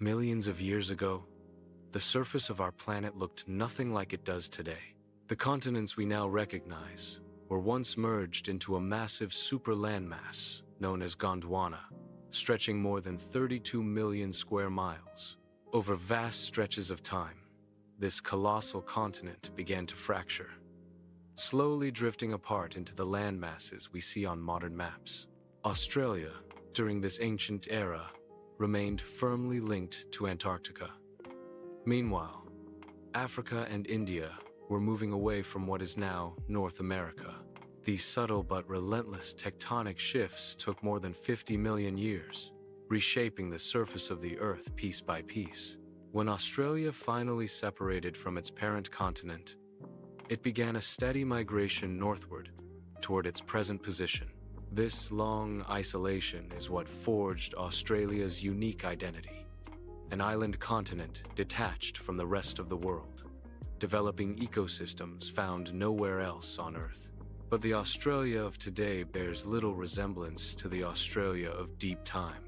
Millions of years ago, the surface of our planet looked nothing like it does today. The continents we now recognize were once merged into a massive super landmass known as Gondwana, stretching more than 32 million square miles. Over vast stretches of time, this colossal continent began to fracture, slowly drifting apart into the landmasses we see on modern maps. Australia, during this ancient era, remained firmly linked to Antarctica. Meanwhile, Africa and India were moving away from what is now North America. These subtle but relentless tectonic shifts took more than 50 million years, reshaping the surface of the Earth piece by piece. When Australia finally separated from its parent continent, it began a steady migration northward toward its present position. This long isolation is what forged Australia's unique identity, an island continent detached from the rest of the world, developing ecosystems found nowhere else on Earth. But the Australia of today bears little resemblance to the Australia of deep time.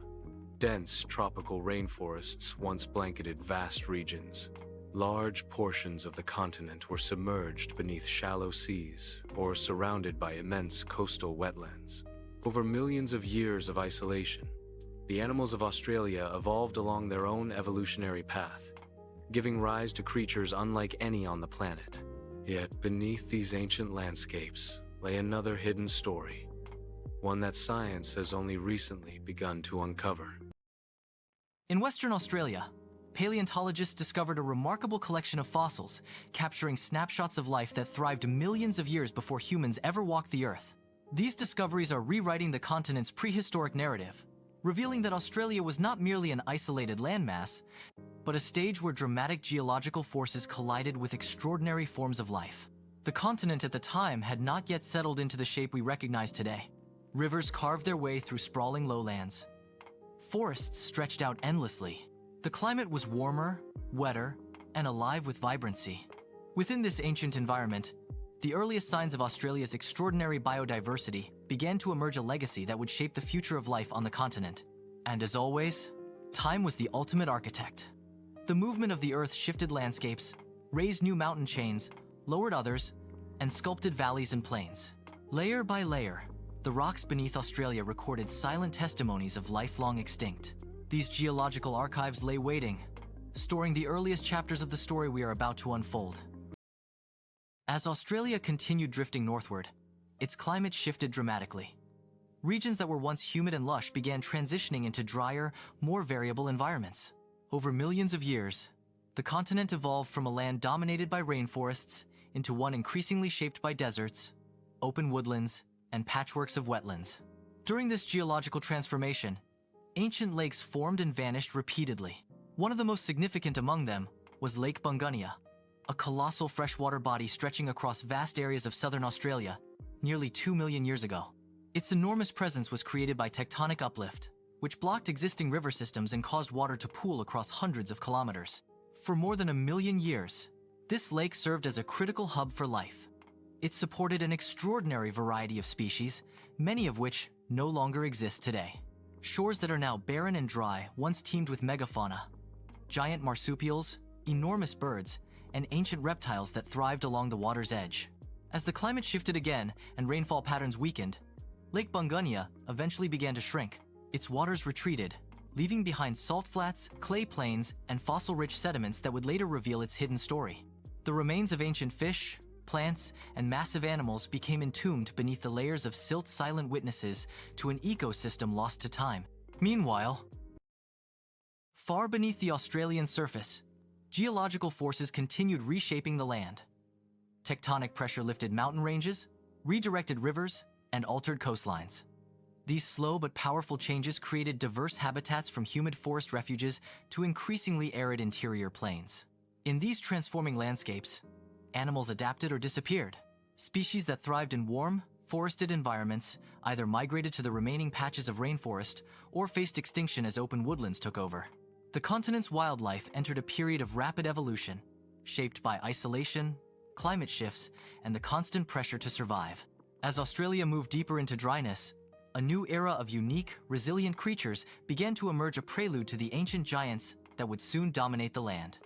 Dense tropical rainforests once blanketed vast regions. Large portions of the continent were submerged beneath shallow seas or surrounded by immense coastal wetlands. Over millions of years of isolation, the animals of Australia evolved along their own evolutionary path, giving rise to creatures unlike any on the planet. Yet beneath these ancient landscapes lay another hidden story, one that science has only recently begun to uncover. In Western Australia, paleontologists discovered a remarkable collection of fossils, capturing snapshots of life that thrived millions of years before humans ever walked the Earth. These discoveries are rewriting the continent's prehistoric narrative, revealing that Australia was not merely an isolated landmass, but a stage where dramatic geological forces collided with extraordinary forms of life. The continent at the time had not yet settled into the shape we recognize today. Rivers carved their way through sprawling lowlands. Forests stretched out endlessly. The climate was warmer, wetter, and alive with vibrancy. Within this ancient environment, the earliest signs of Australia's extraordinary biodiversity began to emerge, a legacy that would shape the future of life on the continent. And as always, time was the ultimate architect. The movement of the Earth shifted landscapes, raised new mountain chains, lowered others, and sculpted valleys and plains. Layer by layer, the rocks beneath Australia recorded silent testimonies of life long extinct. These geological archives lay waiting, storing the earliest chapters of the story we are about to unfold. As Australia continued drifting northward, its climate shifted dramatically. Regions that were once humid and lush began transitioning into drier, more variable environments. Over millions of years, the continent evolved from a land dominated by rainforests into one increasingly shaped by deserts, open woodlands, and patchworks of wetlands. During this geological transformation, ancient lakes formed and vanished repeatedly. One of the most significant among them was Lake Bungunya, a colossal freshwater body stretching across vast areas of southern Australia nearly 2 million years ago. Its enormous presence was created by tectonic uplift, which blocked existing river systems and caused water to pool across hundreds of kilometers. For more than 1 million years, this lake served as a critical hub for life. It supported an extraordinary variety of species, many of which no longer exist today. Shores that are now barren and dry once teemed with megafauna, giant marsupials, enormous birds, and ancient reptiles that thrived along the water's edge. As the climate shifted again and rainfall patterns weakened, Lake Bungunya eventually began to shrink. Its waters retreated, leaving behind salt flats, clay plains, and fossil-rich sediments that would later reveal its hidden story. The remains of ancient fish, plants, and massive animals became entombed beneath the layers of silt, silent witnesses to an ecosystem lost to time. Meanwhile, far beneath the Australian surface, geological forces continued reshaping the land. Tectonic pressure lifted mountain ranges, redirected rivers, and altered coastlines. These slow but powerful changes created diverse habitats from humid forest refuges to increasingly arid interior plains. In these transforming landscapes, animals adapted or disappeared. Species that thrived in warm, forested environments either migrated to the remaining patches of rainforest or faced extinction as open woodlands took over. The continent's wildlife entered a period of rapid evolution, shaped by isolation, climate shifts, and the constant pressure to survive. As Australia moved deeper into dryness, a new era of unique, resilient creatures began to emerge, a prelude to the ancient giants that would soon dominate the land.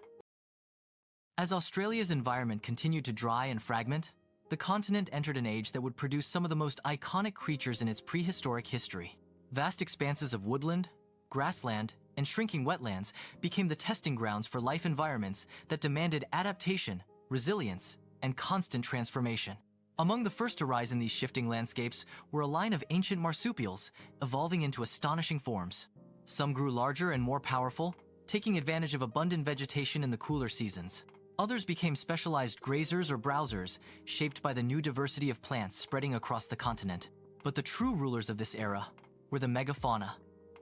As Australia's environment continued to dry and fragment, the continent entered an age that would produce some of the most iconic creatures in its prehistoric history. Vast expanses of woodland, grassland, and shrinking wetlands became the testing grounds for life environments that demanded adaptation, resilience, and constant transformation. Among the first to rise in these shifting landscapes were a line of ancient marsupials, evolving into astonishing forms. Some grew larger and more powerful, taking advantage of abundant vegetation in the cooler seasons. Others became specialized grazers or browsers, shaped by the new diversity of plants spreading across the continent. But the true rulers of this era were the megafauna,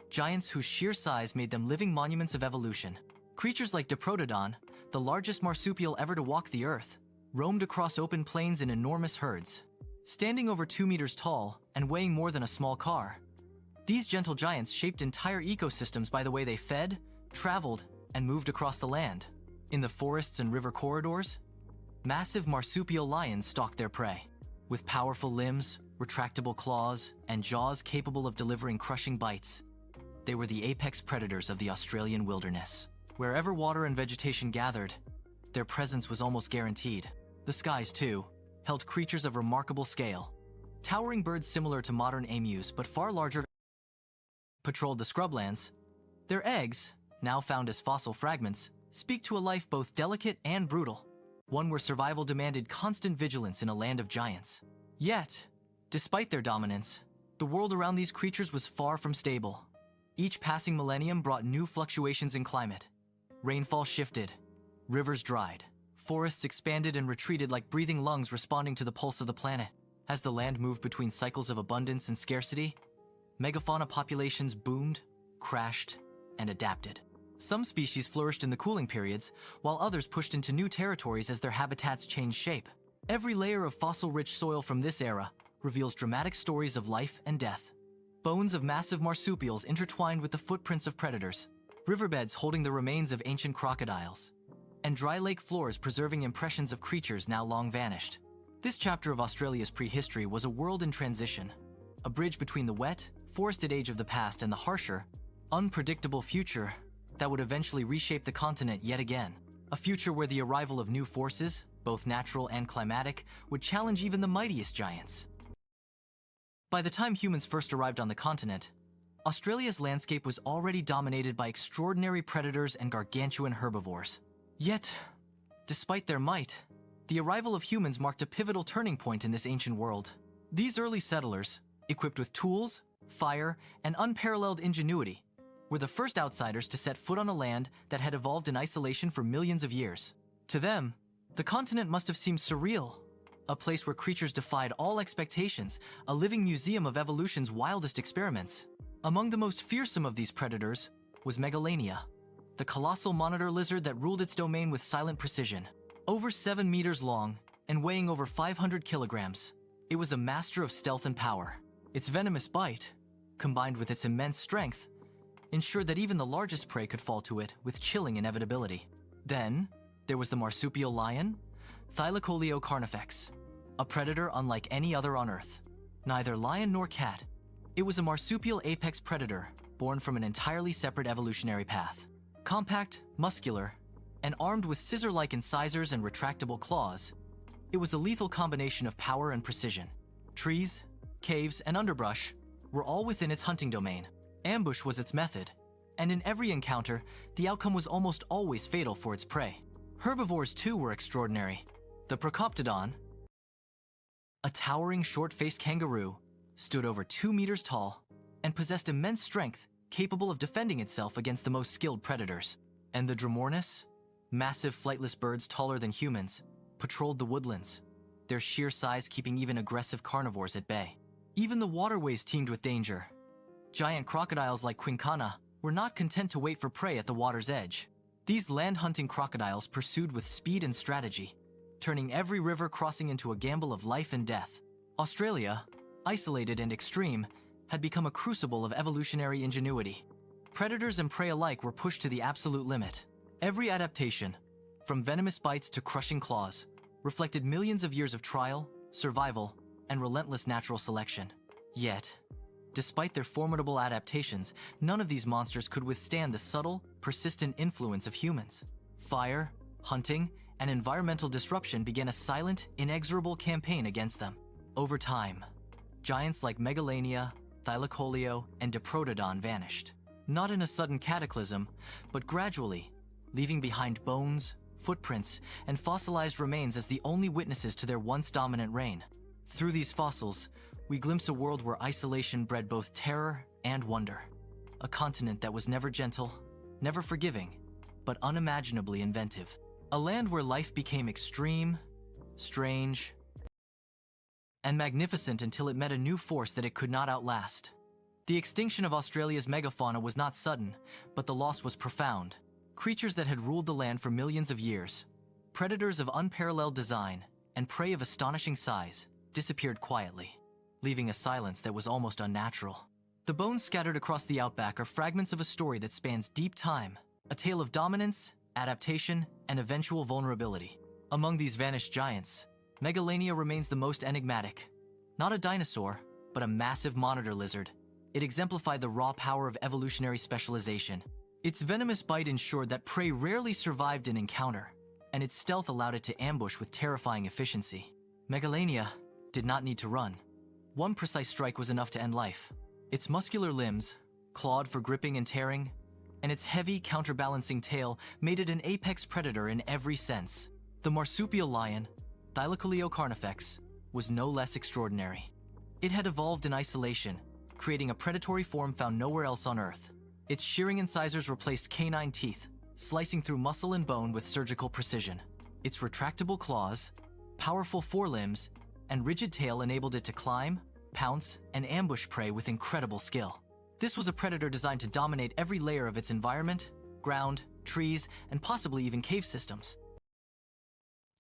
giants whose sheer size made them living monuments of evolution. Creatures like diprotodon, the largest marsupial ever to walk the earth, roamed across open plains in enormous herds. Standing over 2 meters tall and weighing more than a small car, these gentle giants shaped entire ecosystems by the way they fed, traveled, and moved across the land. In the forests and river corridors, massive marsupial lions stalked their prey. With powerful limbs, retractable claws, and jaws capable of delivering crushing bites, they were the apex predators of the Australian wilderness. Wherever water and vegetation gathered, their presence was almost guaranteed. The skies, too, held creatures of remarkable scale. Towering birds similar to modern emus but far larger patrolled the scrublands. Their eggs, now found as fossil fragments, speak to a life both delicate and brutal, one where survival demanded constant vigilance in a land of giants. Yet, despite their dominance, the world around these creatures was far from stable. Each passing millennium brought new fluctuations in climate. Rainfall shifted, rivers dried, forests expanded and retreated like breathing lungs responding to the pulse of the planet. As the land moved between cycles of abundance and scarcity, megafauna populations boomed, crashed, and adapted. Some species flourished in the cooling periods, while others pushed into new territories as their habitats changed shape. Every layer of fossil-rich soil from this era reveals dramatic stories of life and death. Bones of massive marsupials intertwined with the footprints of predators, riverbeds holding the remains of ancient crocodiles, and dry lake floors preserving impressions of creatures now long vanished. This chapter of Australia's prehistory was a world in transition, a bridge between the wet, forested age of the past and the harsher, unpredictable future that would eventually reshape the continent yet again. A future where the arrival of new forces, both natural and climatic, would challenge even the mightiest giants. By the time humans first arrived on the continent, Australia's landscape was already dominated by extraordinary predators and gargantuan herbivores. Yet, despite their might, the arrival of humans marked a pivotal turning point in this ancient world. These early settlers, equipped with tools, fire, and unparalleled ingenuity, were the first outsiders to set foot on a land that had evolved in isolation for millions of years. To them, the continent must have seemed surreal, a place where creatures defied all expectations, a living museum of evolution's wildest experiments. Among the most fearsome of these predators was megalania, the colossal monitor lizard that ruled its domain with silent precision. Over 7 meters long and weighing over 500 kilograms, it was a master of stealth and power. Its venomous bite, combined with its immense strength, ensured that even the largest prey could fall to it with chilling inevitability. Then, there was the marsupial lion, Thylacoleo carnifex, a predator unlike any other on Earth. Neither lion nor cat, it was a marsupial apex predator born from an entirely separate evolutionary path. Compact, muscular, and armed with scissor-like incisors and retractable claws, it was a lethal combination of power and precision. Trees, caves, and underbrush were all within its hunting domain. Ambush was its method, and in every encounter, the outcome was almost always fatal for its prey. Herbivores too were extraordinary. The Crocodiles, a towering short-faced kangaroo, stood over 2 meters tall and possessed immense strength capable of defending itself against the most skilled predators. And the Dromornis, massive flightless birds taller than humans, patrolled the woodlands, their sheer size keeping even aggressive carnivores at bay. Even the waterways teemed with danger. Giant crocodiles like Quincana were not content to wait for prey at the water's edge. These land-hunting crocodiles pursued with speed and strategy, turning every river crossing into a gamble of life and death. Australia, isolated and extreme, had become a crucible of evolutionary ingenuity. Predators and prey alike were pushed to the absolute limit. Every adaptation, from venomous bites to crushing claws, reflected millions of years of trial, survival, and relentless natural selection. Yet, Despite their formidable adaptations, none of these monsters could withstand the subtle, persistent influence of humans. Fire, hunting, and environmental disruption began a silent, inexorable campaign against them. Over time, giants like megalania, thylacoleo, and diprotodon vanished. Not in a sudden cataclysm, but gradually, leaving behind bones, footprints, and fossilized remains as the only witnesses to their once dominant reign. Through these fossils, we glimpse a world where isolation bred both terror and wonder. A continent that was never gentle, never forgiving, but unimaginably inventive. A land where life became extreme, strange, and magnificent until it met a new force that it could not outlast. The extinction of Australia's megafauna was not sudden, but the loss was profound. Creatures that had ruled the land for millions of years, predators of unparalleled design and prey of astonishing size, disappeared quietly, leaving a silence that was almost unnatural. The bones scattered across the outback are fragments of a story that spans deep time, a tale of dominance, adaptation, and eventual vulnerability. Among these vanished giants, Megalania remains the most enigmatic. Not a dinosaur, but a massive monitor lizard. It exemplified the raw power of evolutionary specialization. Its venomous bite ensured that prey rarely survived an encounter, and its stealth allowed it to ambush with terrifying efficiency. Megalania did not need to run. One precise strike was enough to end life. Its muscular limbs, clawed for gripping and tearing, and its heavy, counterbalancing tail made it an apex predator in every sense. The marsupial lion, Thylacoleo carnifex, was no less extraordinary. It had evolved in isolation, creating a predatory form found nowhere else on Earth. Its shearing incisors replaced canine teeth, slicing through muscle and bone with surgical precision. Its retractable claws, powerful forelimbs, and rigid tail enabled it to climb, pounce, and ambush prey with incredible skill. This was a predator designed to dominate every layer of its environment, ground, trees, and possibly even cave systems.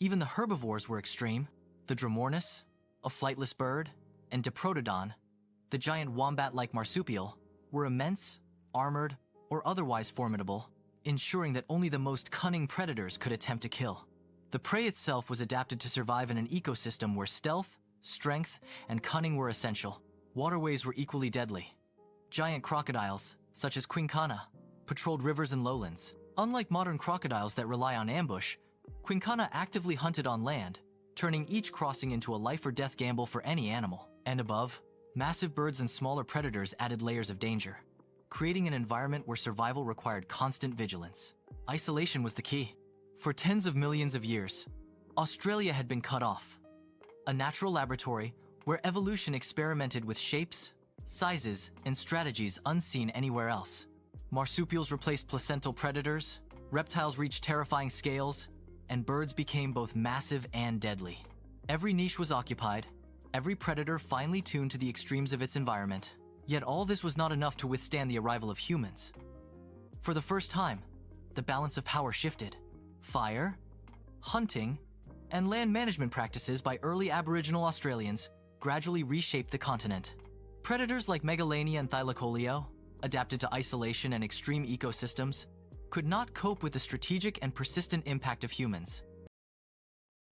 Even the herbivores were extreme. The Dromornis, a flightless bird, and diprotodon, the giant wombat-like marsupial, were immense, armored, or otherwise formidable, ensuring that only the most cunning predators could attempt to kill. The prey itself was adapted to survive in an ecosystem where stealth, strength, and cunning were essential. Waterways were equally deadly. Giant crocodiles, such as Quincana, patrolled rivers and lowlands. Unlike modern crocodiles that rely on ambush, Quincana actively hunted on land, turning each crossing into a life-or-death gamble for any animal. And above, massive birds and smaller predators added layers of danger, creating an environment where survival required constant vigilance. Isolation was the key. For tens of millions of years, Australia had been cut off, a natural laboratory where evolution experimented with shapes, sizes, and strategies unseen anywhere else. Marsupials replaced placental predators, reptiles reached terrifying scales, and birds became both massive and deadly. Every niche was occupied, every predator finely tuned to the extremes of its environment. Yet all this was not enough to withstand the arrival of humans. For the first time, the balance of power shifted. Fire, hunting, and land management practices by early Aboriginal Australians gradually reshaped the continent. Predators like Megalania and Thylacoleo, adapted to isolation and extreme ecosystems, could not cope with the strategic and persistent impact of humans.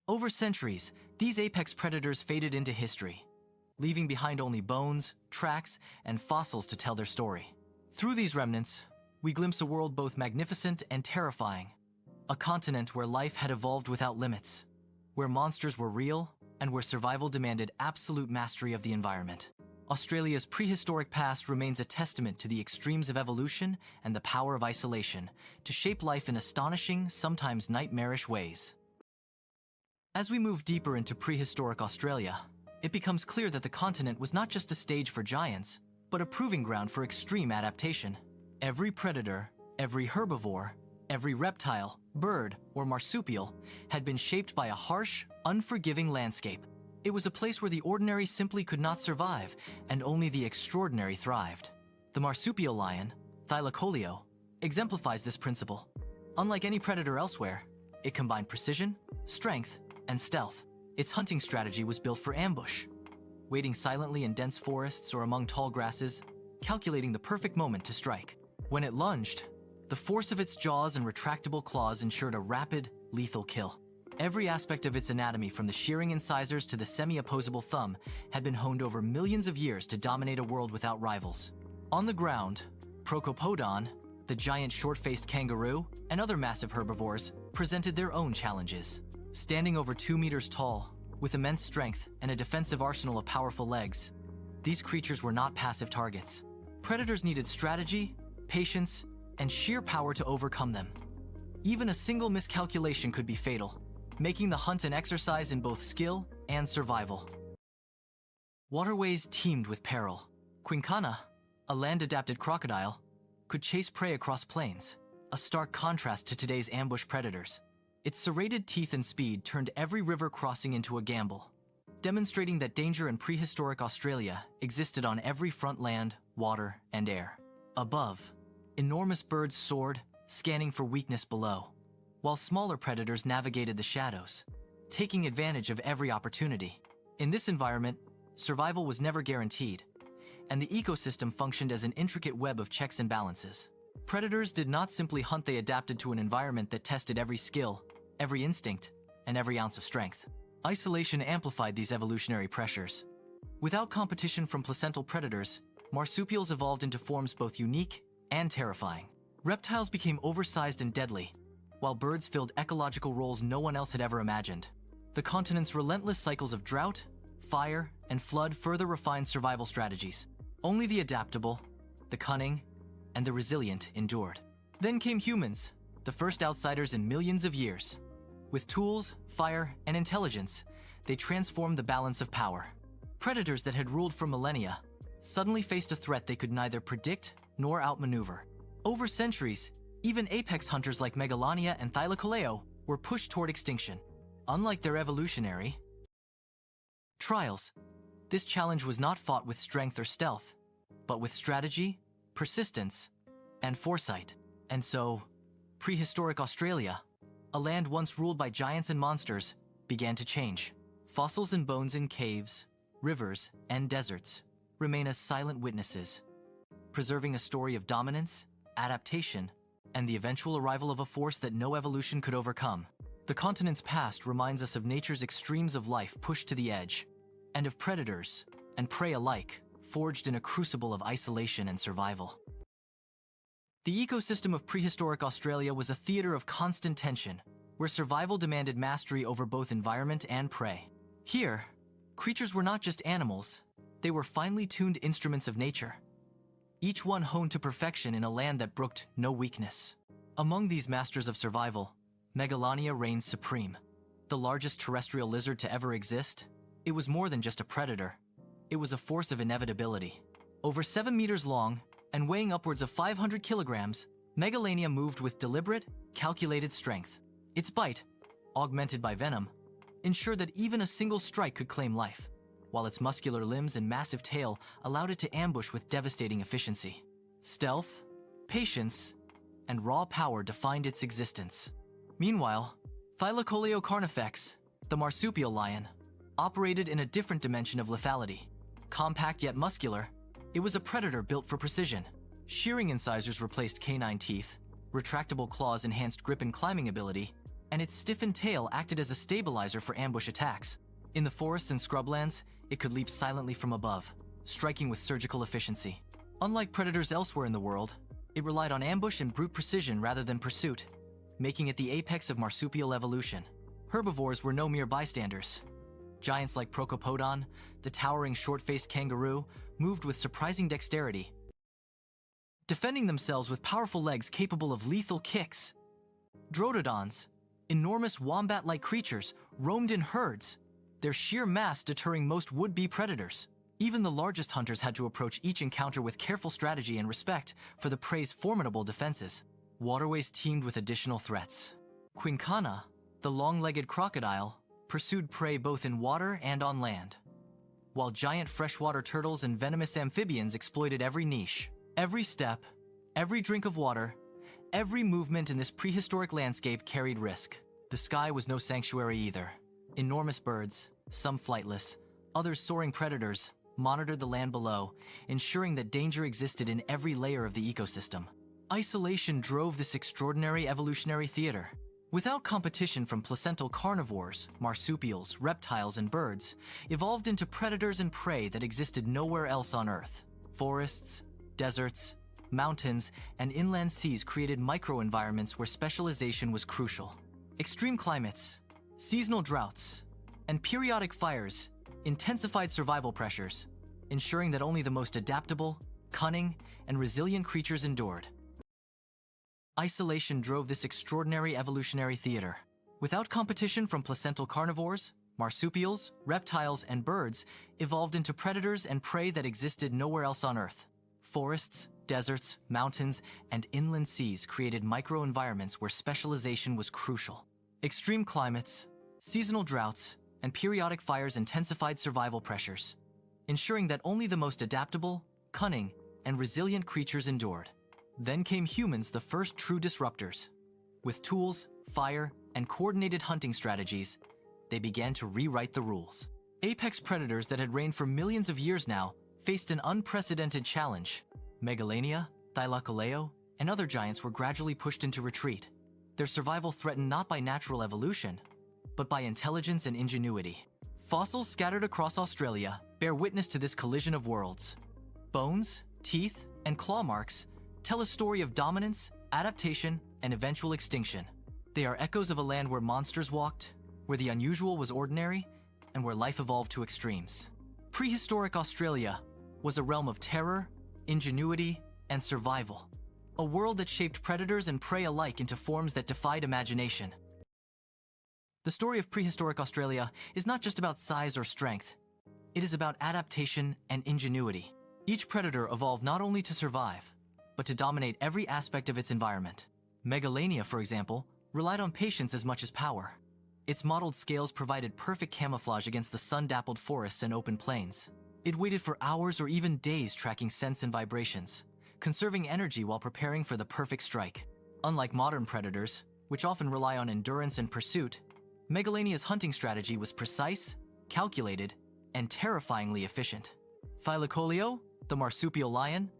Over centuries, these apex predators faded into history, leaving behind only bones, tracks, and fossils to tell their story. Through these remnants, we glimpse a world both magnificent and terrifying, a continent where life had evolved without limits, where monsters were real, and where survival demanded absolute mastery of the environment. Australia's prehistoric past remains a testament to the extremes of evolution and the power of isolation to shape life in astonishing, sometimes nightmarish ways. As we move deeper into prehistoric Australia, it becomes clear that the continent was not just a stage for giants, but a proving ground for extreme adaptation. Every predator, every herbivore, every reptile, bird, or marsupial had been shaped by a harsh, unforgiving landscape. It was a place where the ordinary simply could not survive, and only the extraordinary thrived. The marsupial lion, Thylacoleo, exemplifies this principle. Unlike any predator elsewhere, it combined precision, strength, and stealth. Its hunting strategy was built for ambush, waiting silently in dense forests or among tall grasses, calculating the perfect moment to strike. When it lunged, the force of its jaws and retractable claws ensured a rapid, lethal kill. Every aspect of its anatomy, from the shearing incisors to the semi-opposable thumb, had been honed over millions of years to dominate a world without rivals. On the ground, Crocodile, the giant short-faced kangaroo, and other massive herbivores presented their own challenges. Standing over 2 meters tall, with immense strength and a defensive arsenal of powerful legs, these creatures were not passive targets. Predators needed strategy, patience, and sheer power to overcome them. Even a single miscalculation could be fatal, making the hunt an exercise in both skill and survival. Waterways teemed with peril. Quincana, a land-adapted crocodile, could chase prey across plains, a stark contrast to today's ambush predators. Its serrated teeth and speed turned every river crossing into a gamble, demonstrating that danger in prehistoric Australia existed on every front: land, water, and air. Above, enormous birds soared, scanning for weakness below, while smaller predators navigated the shadows, taking advantage of every opportunity. In this environment, survival was never guaranteed, and the ecosystem functioned as an intricate web of checks and balances. Predators did not simply hunt, they adapted to an environment that tested every skill, every instinct, and every ounce of strength. Isolation amplified these evolutionary pressures. Without competition from placental predators, marsupials evolved into forms both unique and terrifying. Reptiles became oversized and deadly, while birds filled ecological roles no one else had ever imagined. The continent's relentless cycles of drought, fire, and flood further refined survival strategies. Only the adaptable, the cunning, and the resilient endured. Then came humans, the first outsiders in millions of years. With tools, fire, and intelligence, they transformed the balance of power. Predators that had ruled for millennia suddenly faced a threat they could neither predict nor outmaneuver. Over centuries, even apex hunters like megalania and thylacoleo were pushed toward extinction. Unlike their evolutionary trials, this challenge was not fought with strength or stealth, but with strategy, persistence, and foresight. And so, prehistoric Australia, a land once ruled by giants and monsters, began to change. Fossils and bones in caves, rivers, and deserts remain as silent witnesses, preserving a story of dominance, adaptation, and the eventual arrival of a force that no evolution could overcome. The continent's past reminds us of nature's extremes of life pushed to the edge, and of predators and prey alike forged in a crucible of isolation and survival. The ecosystem of prehistoric Australia was a theater of constant tension, where survival demanded mastery over both environment and prey. Here, creatures were not just animals, they were finely tuned instruments of nature, each one honed to perfection in a land that brooked no weakness. Among these masters of survival, Megalania reigned supreme. The largest terrestrial lizard to ever exist, it was more than just a predator. It was a force of inevitability. Over 7 meters long and weighing upwards of 500 kilograms, Megalania moved with deliberate, calculated strength. Its bite, augmented by venom, ensured that even a single strike could claim life, while its muscular limbs and massive tail allowed it to ambush with devastating efficiency. Stealth, patience, and raw power defined its existence. Meanwhile, Thylacoleo carnifex, the marsupial lion, operated in a different dimension of lethality. Compact yet muscular, it was a predator built for precision. Shearing incisors replaced canine teeth, retractable claws enhanced grip and climbing ability, and its stiffened tail acted as a stabilizer for ambush attacks. In the forests and scrublands, it could leap silently from above, striking with surgical efficiency. Unlike predators elsewhere in the world, it relied on ambush and brute precision rather than pursuit, making it the apex of marsupial evolution. Herbivores were no mere bystanders. Giants like Crocodiles, the towering short-faced kangaroo, moved with surprising dexterity, defending themselves with powerful legs capable of lethal kicks. Diprotodons, enormous wombat-like creatures, roamed in herds, their sheer mass deterring most would-be predators. Even the largest hunters had to approach each encounter with careful strategy and respect for the prey's formidable defenses. Waterways teemed with additional threats. Quincana, the long-legged crocodile, pursued prey both in water and on land, while giant freshwater turtles and venomous amphibians exploited every niche. Every step, every drink of water, every movement in this prehistoric landscape carried risk. The sky was no sanctuary either. Enormous birds, some flightless, others soaring predators, monitored the land below, ensuring that danger existed in every layer of the ecosystem. Isolation drove this extraordinary evolutionary theater. Without competition from placental carnivores, marsupials, reptiles, and birds, evolved into predators and prey that existed nowhere else on Earth. Forests, deserts, mountains, and inland seas created microenvironments where specialization was crucial. Extreme climates, seasonal droughts, and periodic fires intensified survival pressures, ensuring that only the most adaptable, cunning, and resilient creatures endured. Isolation drove this extraordinary evolutionary theater. Without competition from placental carnivores, marsupials, reptiles, and birds evolved into predators and prey that existed nowhere else on Earth. Forests, deserts, mountains, and inland seas created microenvironments where specialization was crucial. Extreme climates, seasonal droughts, and periodic fires intensified survival pressures, ensuring that only the most adaptable, cunning, and resilient creatures endured. Then came humans, the first true disruptors. With tools, fire, and coordinated hunting strategies, they began to rewrite the rules. Apex predators that had reigned for millions of years now faced an unprecedented challenge. Megalania, thylacoleo, and other giants were gradually pushed into retreat. Their survival threatened not by natural evolution, but by intelligence and ingenuity. Fossils scattered across Australia bear witness to this collision of worlds. Bones, teeth, and claw marks tell a story of dominance, adaptation, and eventual extinction. They are echoes of a land where monsters walked, where the unusual was ordinary, and where life evolved to extremes. Prehistoric Australia was a realm of terror, ingenuity, and survival. A world that shaped predators and prey alike into forms that defied imagination. The story of prehistoric Australia is not just about size or strength. It is about adaptation and ingenuity. Each predator evolved not only to survive, but to dominate every aspect of its environment. Megalania, for example, relied on patience as much as power. Its mottled scales provided perfect camouflage against the sun-dappled forests and open plains. It waited for hours or even days tracking scents and vibrations, conserving energy while preparing for the perfect strike. Unlike modern predators, which often rely on endurance and pursuit, Megalania's hunting strategy was precise, calculated, and terrifyingly efficient. Thylacoleo, the marsupial lion,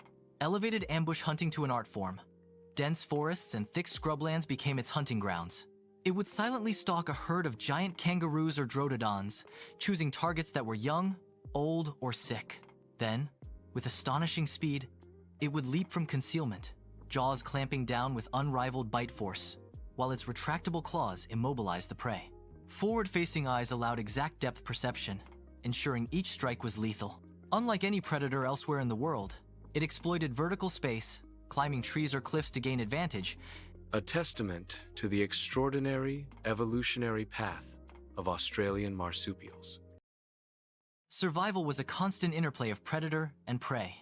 elevated ambush hunting to an art form. Dense forests and thick scrublands became its hunting grounds. It would silently stalk a herd of giant kangaroos or diprotodons, choosing targets that were young, old, or sick. Then, with astonishing speed, it would leap from concealment, jaws clamping down with unrivaled bite force, while its retractable claws immobilized the prey. Forward-facing eyes allowed exact depth perception, ensuring each strike was lethal. Unlike any predator elsewhere in the world, it exploited vertical space, climbing trees or cliffs to gain advantage. A testament to the extraordinary evolutionary path of Australian marsupials. Survival was a constant interplay of predator and prey.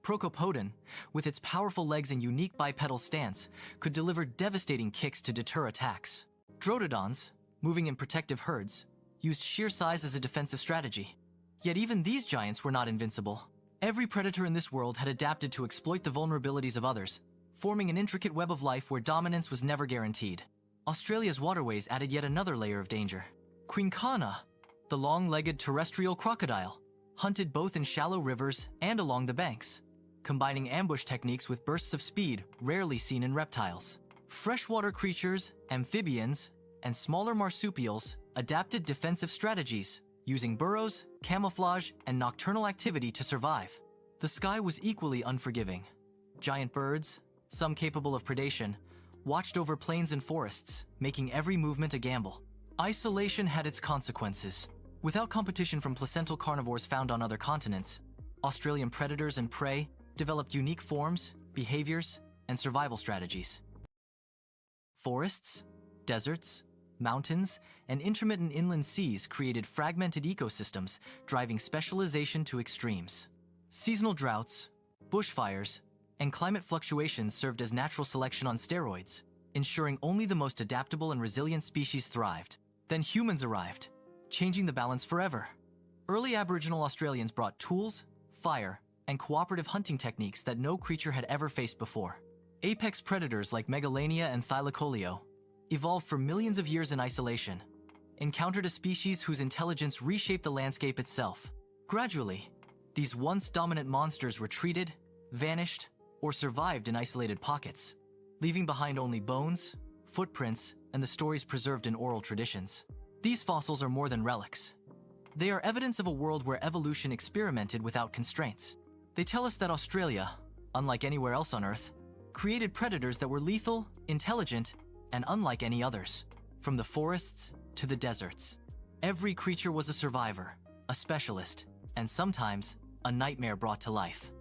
Crocodiles, with its powerful legs and unique bipedal stance, could deliver devastating kicks to deter attacks. Diprotodons, moving in protective herds, used sheer size as a defensive strategy. Yet even these giants were not invincible. Every predator in this world had adapted to exploit the vulnerabilities of others, forming an intricate web of life where dominance was never guaranteed. Australia's waterways added yet another layer of danger. Queencana, the long-legged terrestrial crocodile, hunted both in shallow rivers and along the banks, combining ambush techniques with bursts of speed rarely seen in reptiles. Freshwater creatures, amphibians, and smaller marsupials adapted defensive strategies, using burrows, camouflage, and nocturnal activity to survive. The sky was equally unforgiving. Giant birds, some capable of predation, watched over plains and forests, making every movement a gamble. Isolation had its consequences. Without competition from placental carnivores found on other continents, Australian predators and prey developed unique forms, behaviors, and survival strategies. Forests, deserts, mountains, and intermittent inland seas created fragmented ecosystems, driving specialization to extremes. Seasonal droughts, bushfires, and climate fluctuations served as natural selection on steroids, ensuring only the most adaptable and resilient species thrived. Then humans arrived, changing the balance forever. Early Aboriginal Australians brought tools, fire, and cooperative hunting techniques that no creature had ever faced before. Apex predators like Megalania and Thylacoleo evolved for millions of years in isolation, encountered a species whose intelligence reshaped the landscape itself. Gradually, these once dominant monsters retreated, vanished, or survived in isolated pockets, leaving behind only bones, footprints, and the stories preserved in oral traditions. These fossils are more than relics. They are evidence of a world where evolution experimented without constraints. They tell us that Australia, unlike anywhere else on Earth, created predators that were lethal, intelligent, and unlike any others. From the forests to the deserts, every creature was a survivor, a specialist, and sometimes a nightmare brought to life.